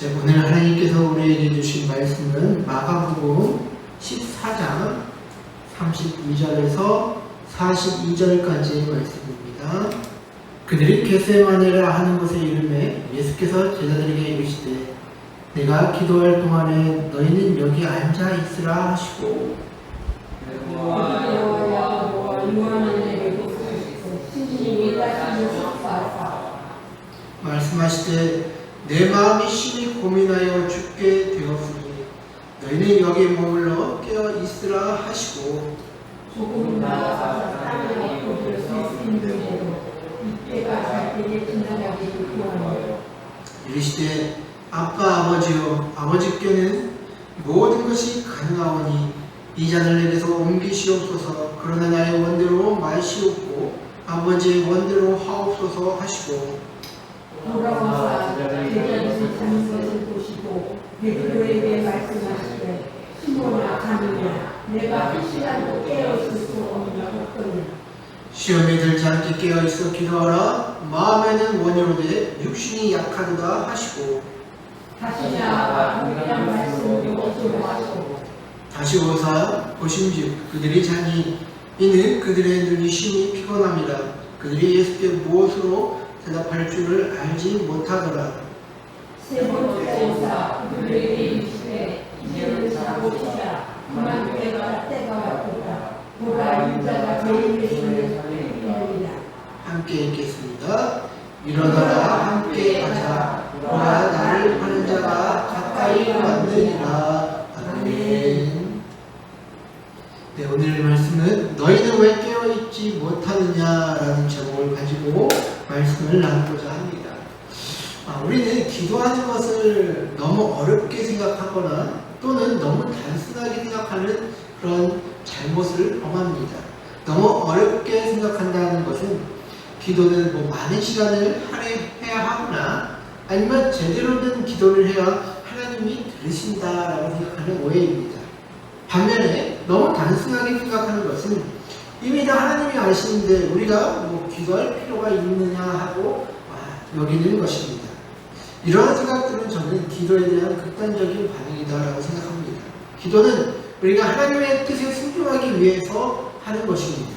오늘 하나님께서 우리에게 주신 말씀은 마가복음 14장 32절에서 42절까지의 말씀입니다. 그들이 겟세마네라 하는 곳에 이르매 예수께서 제자들에게 이르시되 내가 기도할 동안에 너희는 여기 앉아 있으라 하시고 말씀하시되 내 마음이 심히 고민하여 죽게 되었으니 너희는 여기 머물러 깨어 있으라 하시고 조금 나아가서 땅에 엎어질 수 있는데도 이때가 잘 때에 지나가기를 구하노라. 이르시되 아빠 아버지여 아버지께는 모든 것이 가능하오니 이 잔을 내게서 옮기시옵소서. 그러나 나의 원대로 마시옵고 아버지의 원대로 하옵소서 하시고 돌아와서 제자들이 자는 것을 보시고 베드로에게 말씀하시되 시몬아 가느냐 내가 이 시간도 깨어있을 수 없느냐 했더니 시험에 들지 않게 깨어있어 기도하라. 마음에는 원이로되 육신이 약하도다 하시고 다시 나아가 동일한 말씀을 어디로 하시고 다시 오사 보신즉 그들이 자니 이는 그들의 눈이 심히 피곤함이라. 그들이 예수께 무엇으로 대답할 줄을 알지 못하더라. 세 번째 오사 그들에게 이르시되 이제는 자고 쉬자. 그만 때가 왔도다. 보라 인자가 죄인의 손에 잡히리라. 함께 읽겠습니다. 일어나라 함께 가자. 보라 나를 파는 자가 가까이 왔느니라. 아멘. 네, 오늘 말씀은 너희는 왜 깨어있지 못하느냐라는 제목을 가지고 말씀을 나누고자 합니다. 우리는 기도하는 것을 너무 어렵게 생각하거나 또는 너무 단순하게 생각하는 그런 잘못을 범합니다. 너무 어렵게 생각한다는 것은 기도는 많은 시간을 할애해야 하거나 아니면 제대로 된 기도를 해야 하나님이 들으신다라고 생각하는 오해입니다. 반면에 너무 단순하게 생각하는 것은 이미 다 하나님이 아시는데 우리가 기도할 필요가 있느냐 하고 여기는 것입니다. 이러한 생각들은 저는 기도에 대한 극단적인 반응이다라고 생각합니다. 기도는 우리가 하나님의 뜻에 순종하기 위해서 하는 것입니다.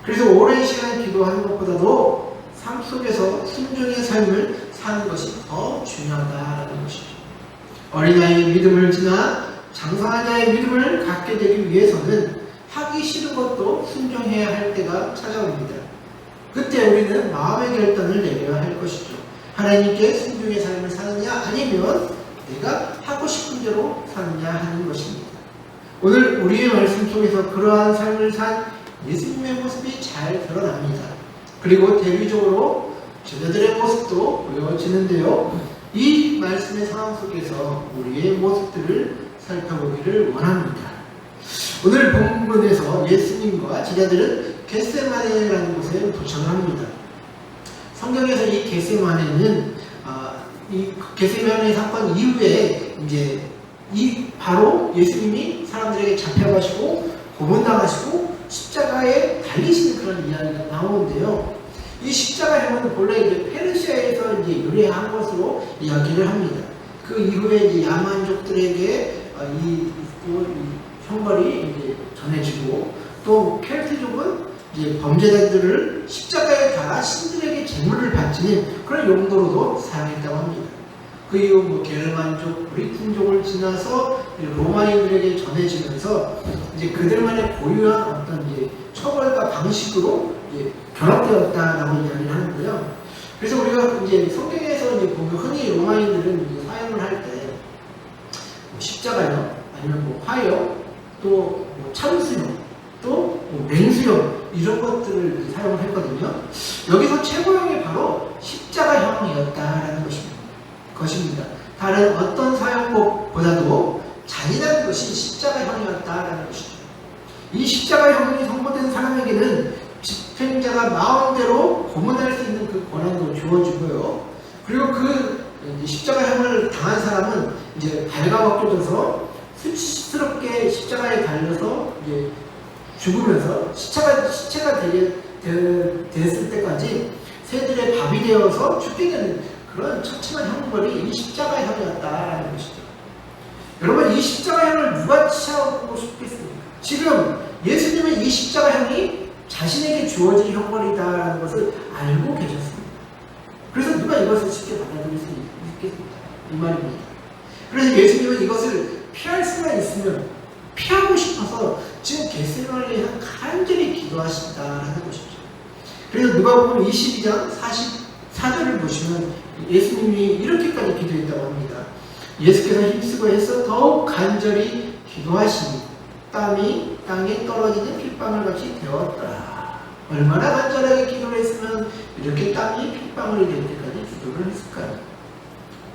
그래서 오랜 시간 기도하는 것보다도 삶 속에서 순종의 삶을 사는 것이 더 중요하다라는 것이죠. 어린아이의 믿음을 지나 장성한 자의 믿음을 갖게 되기 위해서는 하기 싫은 것도 순종해야 할 때가 찾아옵니다. 그때 우리는 마음의 결단을 내려야 할 것이죠. 하나님께 순종의 삶을 사느냐 아니면 내가 하고 싶은 대로 사느냐 하는 것입니다. 오늘 우리의 말씀 속에서 그러한 삶을 산 예수님의 모습이 잘 드러납니다. 그리고 대비적으로 제자들의 모습도 보여지는데요. 이 말씀의 상황 속에서 우리의 모습들을 살펴보기를 원합니다. 오늘 본문에서 예수님과 제자들은 겟세마네라는 곳에 도착을 합니다. 성경에서 이 겟세마네는 이 겟세마네 사건 이후에 바로 예수님이 사람들에게 잡혀가시고 고문당하시고 십자가에 달리시는 그런 이야기가 나오는데요. 이 십자가형은 본래 페르시아에서 유래한 것으로 이야기를 합니다. 그 이후에 야만족들에게 이 형벌이 전해지고 또 켈트족은 범죄자들을 십자가에 달아 신들에게 제물을 바치는 그런 용도로도 사용했다고 합니다. 그 이후 게르만족, 브리튼족을 지나서 로마인들에게 전해지면서 그들만의 고유한 어떤 처벌과 방식으로 결합되었다라고 이야기를 하는데요. 그래서 우리가 성경에서 보면 흔히 로마인들은 사용을 할 때 십자가요, 아니면 화요, 또 참수요, 또 맹수요 이런 것들을 사용을 했거든요. 여기서 최고형이 바로 십자가형이었다라는 것입니다. 다른 어떤 사용법보다도 잔인한 것이 십자가형이었다라는 것이죠. 이 십자가형이 선고된 사람에게는 집행자가 마음대로 고문할 수 있는 그 권한도 주어지고요. 그리고 그 십자가형을 당한 사람은 발가벗겨져서 수치스럽게 십자가에 달려서 죽으면서 시체가 됐을 때까지 새들의 밥이 되어서 죽게 되는 그런 처참한 형벌이 이 십자가형이었다라는 것이죠. 여러분, 이 십자가형을 누가 취하고 싶겠습니까? 지금 예수님은 이 십자가형이 자신에게 주어질 형벌이다라는 것을 알고 계셨습니다. 그래서 누가 이것을 쉽게 받아들일 수 있겠습니까? 이 말입니다. 그래서 예수님은 이것을 피할 수만 있으면 피하고 싶어서 지금 겟세마네를 향해 간절히 기도하신다라는 것이죠. 그래서 누가복음 22장 44절을 보시면 예수님이 이렇게까지 기도했다고 합니다. 예수께서 힘쓰고 해서 더욱 간절히 기도하시니 땀이 땅에 떨어지는 핏방울 같이 되었더라. 얼마나 간절하게 기도를 했으면 이렇게 땀이 핏방울이 될 때까지 기도를 했을까요?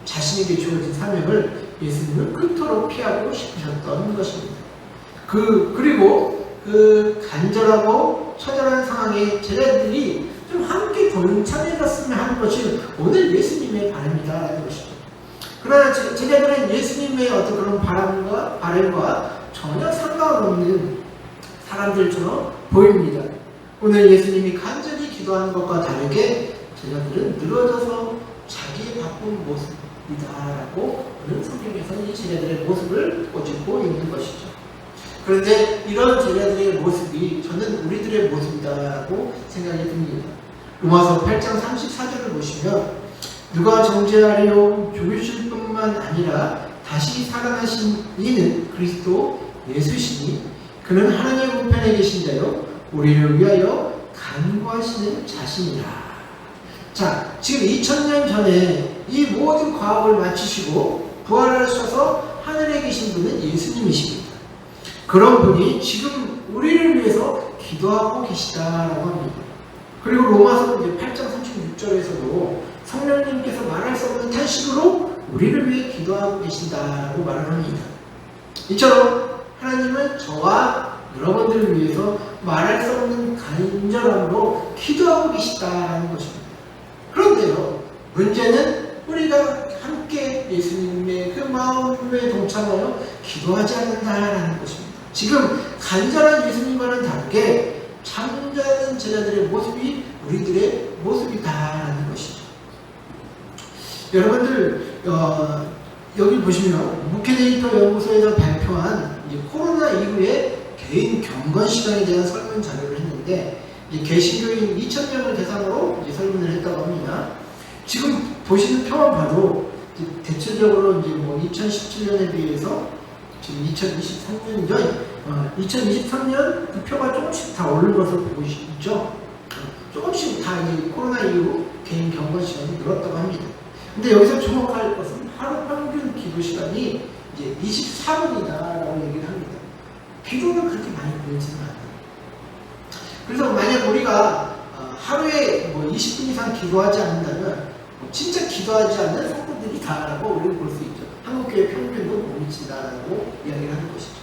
자신에게 주어진 사명을 예수님은 그토록 피하고 싶으셨던 것입니다. 그리고 그 간절하고 처절한 상황에 제자들이 좀 함께 동참해줬으면 하는 것이 오늘 예수님의 바람이다라는 것이죠. 그러나 제자들은 예수님의 어떤 그런 바람과 전혀 상관없는 사람들처럼 보입니다. 오늘 예수님이 간절히 기도하는 것과 다르게 제자들은 늘어져서 자기의 바쁜 모습이다라고 오늘 성경에서 이 제자들의 모습을 꼬집고 있는 것이죠. 그런데 이런 제자들의 모습이 저는 우리들의 모습이다라고 생각이 듭니다. 로마서 8장 34절을 보시면 누가 정죄하리요 죽으실 뿐만 아니라 다시 살아나신 이는 그리스도 예수시니 그는 하나님의 우편에 계신 자요 우리를 위하여 간구하시는 자신이라. 자, 지금 2000년 전에 이 모든 과업을 마치시고 부활하셔서 하늘에 계신 분은 예수님이십니다. 그런 분이 지금 우리를 위해서 기도하고 계시다라고 합니다. 그리고 로마서 8장 36절에서도 성령님께서 말할 수 없는 탄식으로 우리를 위해 기도하고 계신다라고 말을 합니다. 이처럼 하나님은 저와 여러분들을 위해서 말할 수 없는 간절함으로 기도하고 계시다라는 것입니다. 그런데요, 문제는 우리가 함께 예수님의 그 마음에 동참하여 기도하지 않는다라는 것입니다. 지금 간절한 예수님과는 다르게 잠자는 제자들의 모습이 우리들의 모습이다라는 것이죠. 여러분들 여기 보시면 무케데이터 연구소에서 발표한 코로나 이후에 개인 경건 시간에 대한 설문 자료를 했는데 개신교인 2,000명을 대상으로 설문을 했다고 합니다. 지금 보시는 표만 봐도 대체적으로 2017년에 비해서 지금 2023년이죠. 2023년 그 표가 조금씩 다 오른 것을 보고 있죠. 조금씩 다 이제 코로나 이후 개인 경건 시간이 늘었다고 합니다. 근데 여기서 주목할 것은 하루 평균 기도 시간이 이제 24분이다라고 얘기를 합니다. 기도는 그렇게 많이 보이지는 않아요. 그래서 만약 우리가 하루에 20분 이상 기도하지 않는다면 진짜 기도하지 않는 성도들이다라고 우리는 볼 수 있죠. 한국교회 평균도 못 미친다라고 이야기를 하는 것이죠.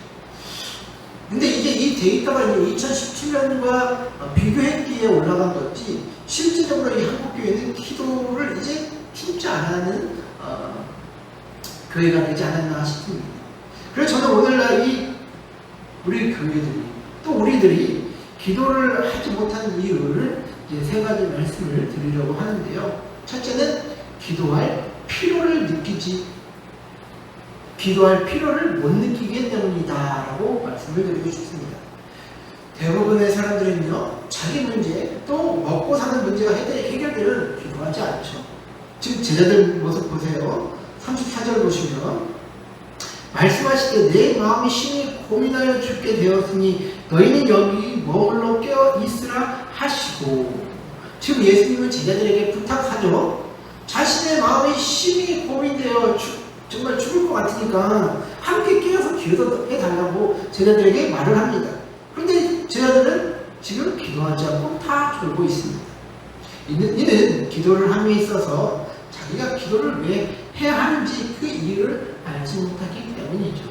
근데 이제 이 데이터가 이제 2017년과 비교했기에 올라간 거지 실질적으로 이 한국교회는 기도를 이제 진짜 안 하는 교회가 되지 않았나 싶습니다. 그래서 저는 오늘날 우리 교회들이 또 우리들이 기도를 하지 못하는 이유를 이제 세 가지 말씀을 드리려고 하는데요. 첫째는 기도할 필요를 못 느끼기 때문이다라고 말씀을 드리고 싶습니다. 대부분의 사람들은요, 자기 문제 또 먹고 사는 문제가 해결되면 기도하지 않죠. 지금 제자들 모습 보세요. 34절 보시면 말씀하실 때 내 마음이 심히 고민하여 죽게 되었으니 너희는 여기 머물러 깨어 있으라 하시고, 지금 예수님은 제자들에게 부탁하죠. 자신의 마음이 심히 고민되어 정말 죽을 것 같으니까 함께 깨어서 기도해달라고 제자들에게 말을 합니다. 그런데 제자들은 지금 기도하지 않고 다 졸고 있습니다. 이는 기도를 함에 있어서 자기가 기도를 왜 해야 하는지 그 이유를 알지 못하기 때문이죠.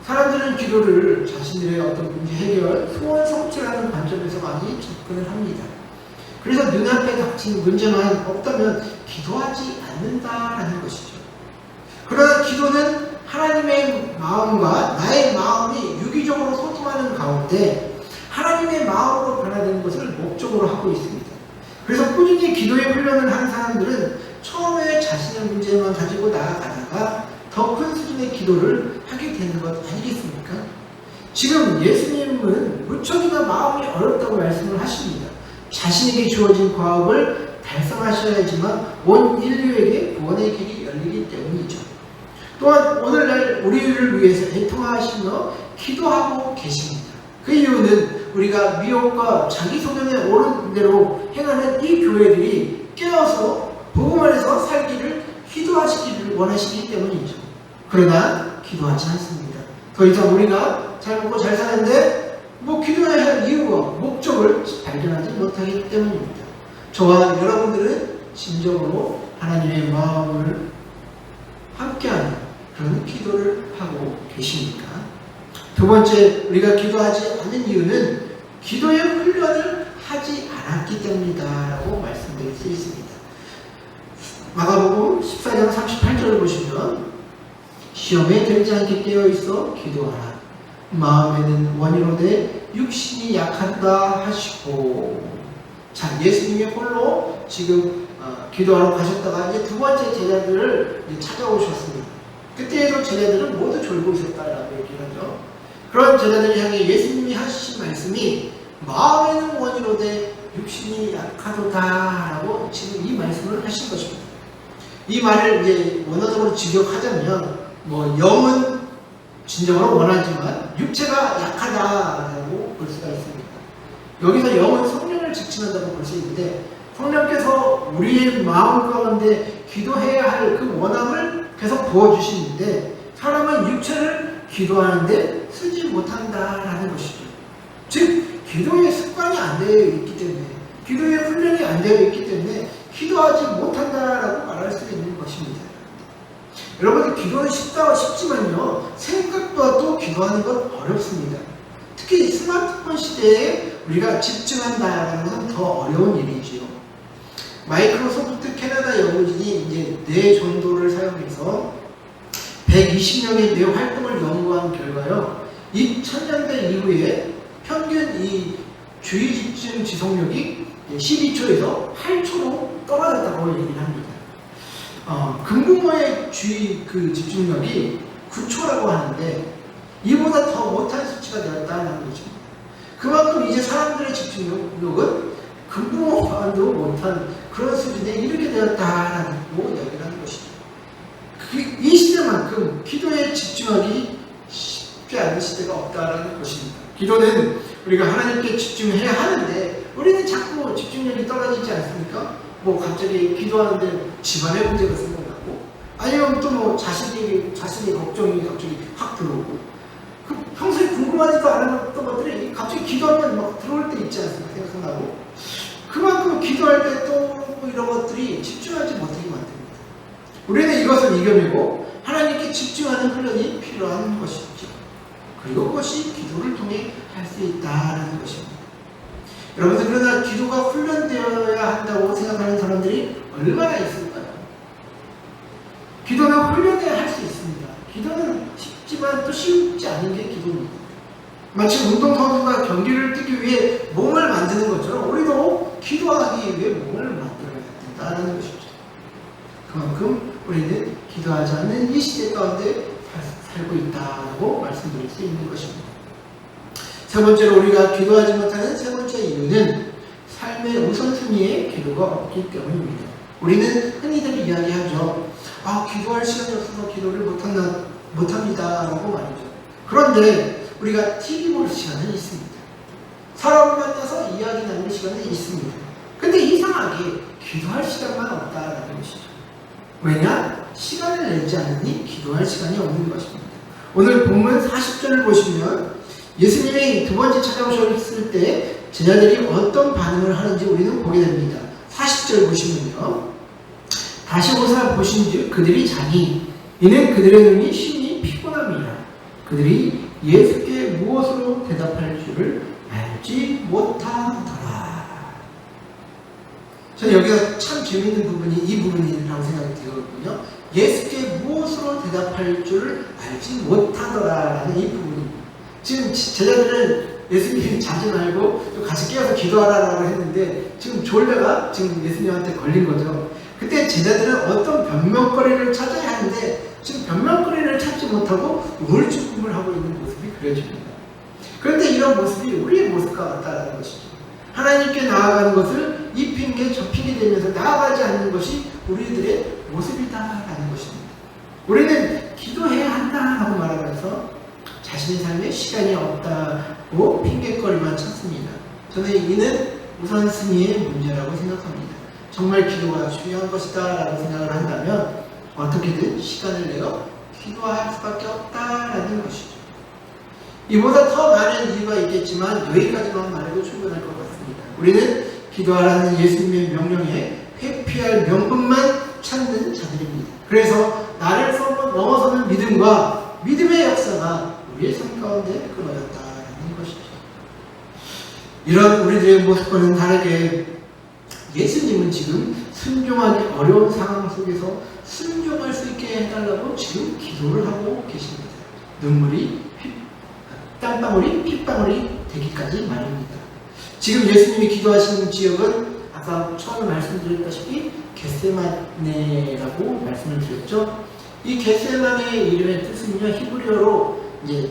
사람들은 기도를 자신들의 어떤 문제 해결, 소원 성취라는 관점에서 많이 접근을 합니다. 그래서 눈앞에 닥친 문제만 없다면 기도하지 않는다라는 것이죠. 그러나 기도는 하나님의 마음과 나의 마음이 유기적으로 소통하는 가운데 하나님의 마음으로 변화되는 것을 목적으로 하고 있습니다. 그래서 꾸준히 기도의 훈련을 하는 사람들은 처음에 자신의 문제만 가지고 나아가다가 더 큰 수준의 기도를 하게 되는 것 아니겠습니까? 지금 예수님은 무척이나 마음이 어렵다고 말씀을 하십니다. 자신에게 주어진 과업을 달성하셔야지만 온 인류에게 구원의 길이 열리기 때문이죠. 또한 오늘날 우리를 위해서 애통하시며 기도하고 계십니다. 그 이유는 우리가 미혹과 자기소견에 옳은 대로 행하는 이 교회들이 깨어서 복음 안에서 살기를 기도하시기를 원하시기 때문이죠. 그러나 기도하지 않습니다. 더 이상 우리가 잘 먹고 잘 사는데 기도해야 할 이유와 목적을 발견하지 못하기 때문입니다. 저와 여러분들은 진정으로 하나님의 마음을 함께하는 그런 기도를 하고 계십니까? 두 번째, 우리가 기도하지 않는 이유는 기도의 훈련을 하지 않았기 때문이다 라고 말씀드릴 수 있습니다. 마가복음 14장 38절을 보시면 시험에 들지 않게 깨어있어 기도하라. 마음에는 원이로되 육신이 약하다 하시고. 자, 예수님이 홀로 지금 기도하러 가셨다가 이제 두 번째 제자들을 찾아오셨습니다. 그때에도 제자들은 모두 졸고 있었다라고 얘기를 하죠. 그런 제자들을 향해 예수님이 하신 말씀이 마음에는 원이로되 육신이 약하도다라고 지금 이 말씀을 하신 것입니다. 이 말을 이제 원어적으로 직역하자면 영은 진정으로 원하지만 육체가 약하다라고 볼 수가 있습니다. 여기서 영은 성령을 직칭한다고 볼 수 있는데 성령께서 우리의 마음 가운데 기도해야 할 그 원함을 계속 부어주시는데 사람은 육체를 기도하는데 쓰지 못한다라는 것이죠. 즉 기도의 습관이 안 되어 있기 때문에 기도의 훈련이 안 되어 있기 때문에 기도하지 못한다라고 말할 수 있는 것입니다. 여러분, 기도는 쉽지만요 생각보다 또 기도하는 건 어렵습니다. 특히 스마트폰 시대에 우리가 집중한다라는 건 더 어려운 일이지요. 마이크로소프트 캐나다 연구진이 이제 뇌 전도를 사용해서 120명의 뇌 활동을 연구한 결과요, 2000년대 이후에 평균 이 주의 집중 지속력이 12초에서 8초로 떨어졌다고 얘기를 합니다. 금붕어의 주의 집중력이 9초라고 하는데 이보다 더 못한 수치가 되었다는 거죠. 그만큼 이제 사람들의 집중력은 금붕어와도 못한 그런 수준에 이르게 되었다라고 이야기를 하는 것이죠. 이 시대만큼 기도에 집중하기 쉽지 않은 시대가 없다라는 것입니다. 기도는 우리가 하나님께 집중해야 하는데 우리는 자꾸 집중력이 떨어지지 않습니까? 갑자기 기도하는데 집안의 문제가 생각나고 아니면 또 자신의 걱정이 갑자기 확 들어오고 평소에 궁금하지도 않았던 것들이 갑자기 기도하면 막 들어올 때 있지 않습니까? 생각나고 그만큼 기도할 때 또 이런 것들이 집중하지 못하게 만듭니다. 우리는 이것을 이겨내고 하나님께 집중하는 훈련이 필요한 것이죠. 그리고 그것이 기도를 통해 할 수 있다는 것입니다. 여러분들, 그러나 기도가 훈련되어야 한다고 생각하는 사람들이 얼마나 있을까요? 기도는 훈련해야 할 수 있습니다. 기도는 쉽지만 또 쉽지 않은 게 기도입니다. 마치 운동선수가 경기를 뛰기 위해 몸을 만드는 것처럼 우리도 기도하기 위해 몸을 만들어야 된다는 것이죠. 그만큼 우리는 기도하지 않는 이 시대 가운데 살고 있다고 말씀드릴 수 있는 것입니다. 세 번째로 우리가 기도하지 못하는 세 번째 이유는 삶의 우선순위에 기도가 없기 때문입니다. 우리는 흔히들 이야기하죠. 기도할 시간이 없어서 기도를 못합니다 라고 말이죠. 그런데 우리가 TV 볼 시간은 있습니다. 사람을 만나서 이야기 나눌 시간은 있습니다. 근데 이상하게 기도할 시간만 없다라는 것이죠. 왜냐? 시간을 내지 않으니 기도할 시간이 없는 것입니다. 오늘 본문 40절을 보시면 예수님이 두 번째 찾아오셨을 때 제자들이 어떤 반응을 하는지 우리는 보게 됩니다. 40절 보시면요, 다시 오사 보신즉 그들이 자니 이는 그들의 눈이 심히 피곤함이라. 그들이 예수께 무엇으로 대답할 줄을 알지 못하더라. 저는 여기가 참 재미있는 부분이 이 부분이라고 생각이 들거든요. 예수께 무엇으로 대답할 줄을 알지 못하더라라는 이 부분입니다. 지금 제자들은 예수님이 자지 말고 좀 같이 깨어서 기도하라라고 했는데 지금 졸다가 지금 예수님한테 걸린 거죠. 그때 제자들은 어떤 변명거리를 찾아야 하는데 지금 변명거리를 찾지 못하고 우울증을 하고 있는 모습이 그려집니다. 그런데 이런 모습이 우리의 모습과 같다는 것이죠. 하나님께 나아가는 것을 이 핑계 저 핑계 되면서 나아가지 않는 것이 우리들의 모습이다라는 것입니다. 우리는 기도해야 한다라고 말하면서 자신의 삶에 시간이 없다고 핑계거리만 찾습니다. 저는 이는 우선순위의 문제라고 생각합니다. 정말 기도가 중요한 것이다 라고 생각을 한다면 어떻게든 시간을 내어 기도할 수밖에 없다라는 것이죠. 이보다 더 많은 이유가 있겠지만 여기까지만 말해도 충분할 것 같습니다. 우리는 기도하라는 예수님의 명령에 회피할 명분만 찾는 자들입니다. 그래서 나를 넘어서는 믿음과 믿음의 역사가 우리의 삶 가운데 끊어졌다는 것이죠. 이런 우리들의 모습과는 다르게 예수님은 지금 순종하기 어려운 상황 속에서 순종할 수 있게 해달라고 지금 기도를 하고 계십니다. 눈물이 땀방울이 핏방울이 되기까지 말입니다. 지금 예수님이 기도하시는 지역은 아까 처음에 말씀드렸다시피 겟세마네라고 말씀을 드렸죠. 이 겟세마네의 이름의 뜻은요, 히브리어로 이제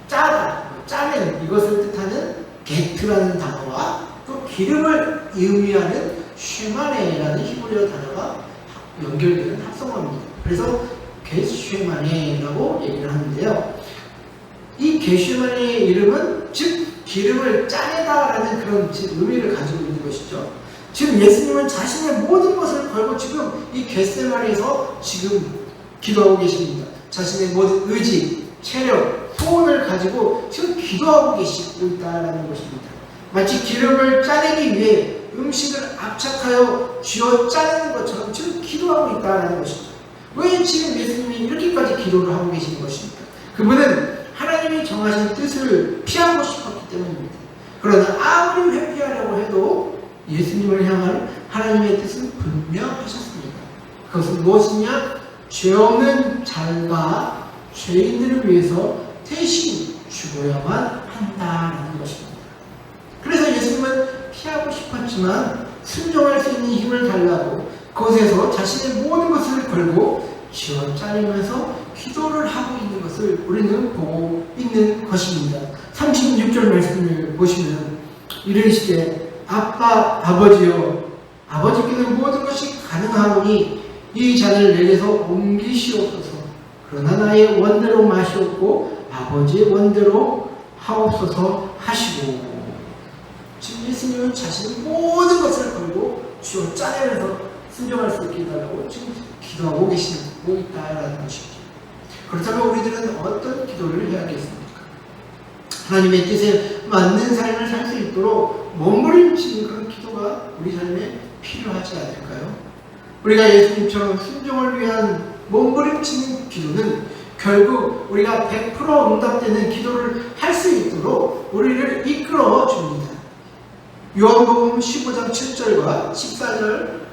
짜는 이것을 뜻하는 게트라는 단어와 또 기름을 의미하는 쉐마네라는 히브리어 단어가 연결되는 합성어입니다. 그래서 겟쉐마네라고 얘기를 하는데요. 이 겟쉐마네의 이름은 즉 기름을 짜내다라는 그런 의미를 가지고 있는 것이죠. 지금 예수님은 자신의 모든 것을 걸고 지금 이 겟세마네에서 지금 기도하고 계십니다. 자신의 모든 의지, 체력, 소원을 가지고 지금 기도하고 계시고 있다는 것입니다. 마치 기름을 짜내기 위해 음식을 압착하여 쥐어 짜내는 것처럼 지금 기도하고 있다는 것입니다. 왜 지금 예수님이 이렇게까지 기도를 하고 계시는 것입니까? 그분은 하나님이 정하신 뜻을 피하고 싶었기 때문입니다. 그러나 아무리 회피하려고 해도 예수님을 향한 하나님의 뜻은 분명하셨습니다. 그것은 무엇이냐? 죄 없는 자가 죄인들을 위해서 대신 죽어야만 한다는 것입니다. 그래서 예수님은 피하고 싶었지만 순종할 수 있는 힘을 달라고 그곳에서 자신의 모든 것을 걸고 쥐어 짜내면서 기도를 하고 있는 것을 우리는 보고 있는 것입니다. 36절 말씀을 보시면 이르시되 아버지여 아버지께는 모든 것이 가능하오니 이 잔을 내게서 옮기시옵소서. 그러나 나의 원대로 마시옵고 아버지의 원대로 하옵소서 하시고, 지금 예수님은 자신의 모든 것을 걸고 쥐어 짜내면서 순종할 수 있게 해달라고 지금 기도하고 계시고 있다라는 것이죠. 그렇다면 우리들은 어떤 기도를 해야겠습니까? 하나님의 뜻에 맞는 삶을 살 수 있도록 몸부림치는 그런 기도가 우리 삶에 필요하지 않을까요? 우리가 예수님처럼 순종을 위한 몸부림치는 기도는 결국 우리가 100% 응답되는 기도를 할 수 있도록 우리를 이끌어 줍니다. 요한복음 15장 7절과 14장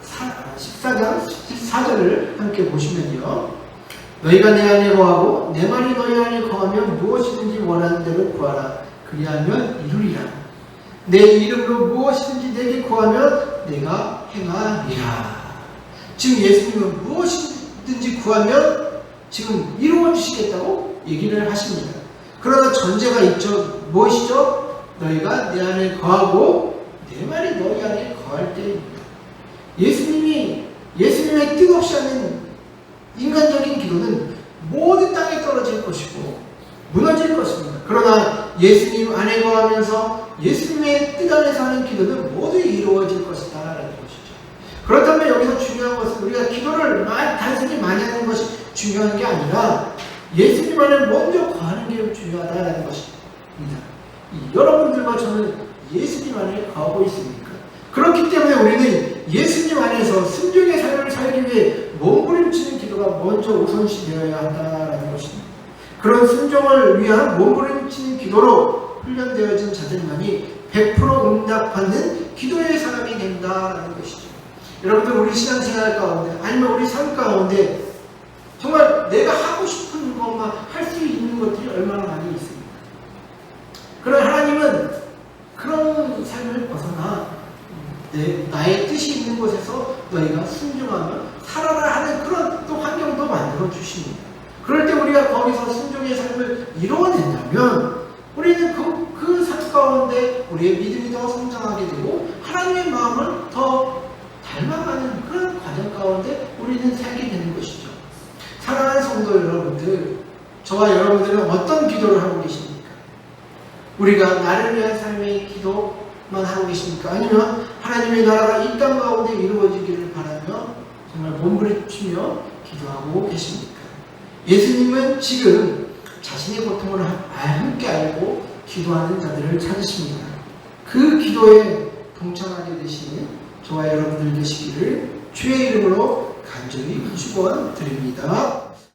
14절을 함께 보시면요. 너희가 내 안에 거하고 내 말이 너희 안에 거하면 무엇이든지 원하는 대로 구하라. 그리하면 이루리라. 내 이름으로 무엇이든지 내게 구하면 내가 행하리라. 지금 예수님은 무엇이든지 구하면 지금 이루어 주시겠다고 얘기를 하십니다. 그러나 전제가 있죠. 무엇이죠? 너희가 내 안에 거하고 내 말이 너희 안에 거할 때입니다. 예수님의 뜻없이 하는 인간적인 기도는 모든 땅에 떨어질 것이고 무너질 것입니다. 그러나 예수님 안에 거하면서 예수님의 뜻 안에서 하는 기도는 모두 이루어질 것이다 라는 것이죠. 그렇다면 여기서 중요한 것은 우리가 기도를 단순히 많이 하는 것이 중요한 게 아니라 예수님 안에 먼저 거하는 게 중요하다는 것입니다. 여러분들과 저는 예수님 안에 거하고 있습니까? 그렇기 때문에 우리는 예수님 안에서 순종의 삶을 살기 위해 몸부림치는 기도가 먼저 우선시 되어야 한다는 것입니다. 그런 순종을 위한 몸부림치는 기도로 훈련되어진 자들만이 100% 응답받는 기도의 사람이 된다는 것이죠. 여러분들 우리 신앙생활 가운데 아니면 우리 삶 가운데 정말 내가 하고 싶은 것만 할 수 있는 것들이 얼마나 많이 있습니까? 그러나 하나님은 그런 삶을 벗어나 나의 뜻이 있는 곳에서 너희가 순종하면 그럴 때 우리가 거기서 순종의 삶을 이루어낸다면 우리는 그 삶 가운데 우리의 믿음이 더 성장하게 되고 하나님의 마음을 더 닮아가는 그런 과정 가운데 우리는 살게 되는 것이죠. 사랑하는 성도 여러분들, 저와 여러분들은 어떤 기도를 하고 계십니까? 우리가 나를 위한 삶의 기도만 하고 계십니까? 아니면 하나님의 나라가 이 땅 가운데 이루어지기를 바라며 정말 몸부림치며 기도하고 계십니까? 예수님은 지금 자신의 고통을 함께 알고 기도하는 자들을 찾으십니다. 그 기도에 동참하게 되시는 저와 여러분들 되시기를 주의 이름으로 간절히 축원드립니다.